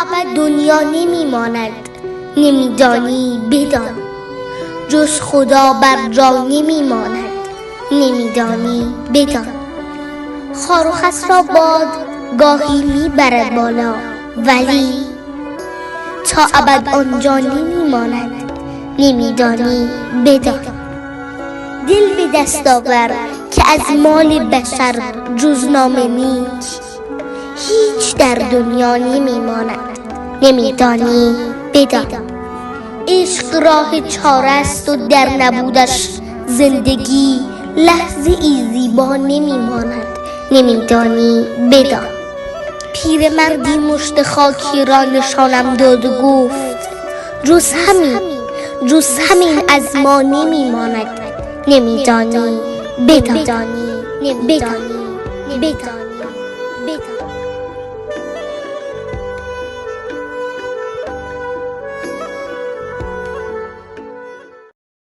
ابد دنیا نمیماند، نمیدانی بدان. جز خدا بر جا نمیماند، نمیدانی بدان. خار و خس را باد گاهی میبرد بالا، ولی تا ابد آنجا نمیماند، نمیدانی بدان. دل به دست آور که از مال بشر جز نام نیک هیچ در دنیا نمیماند، نمیدانی بدان. عشق راه چاره است و در نبودش زندگی لحظه ای زیبا نمیماند، نمیدانی بدان. پیرمردی مشت خاکی را نشانم داد و گفت جز همین از ما نمیماند، نمیدانی بدان.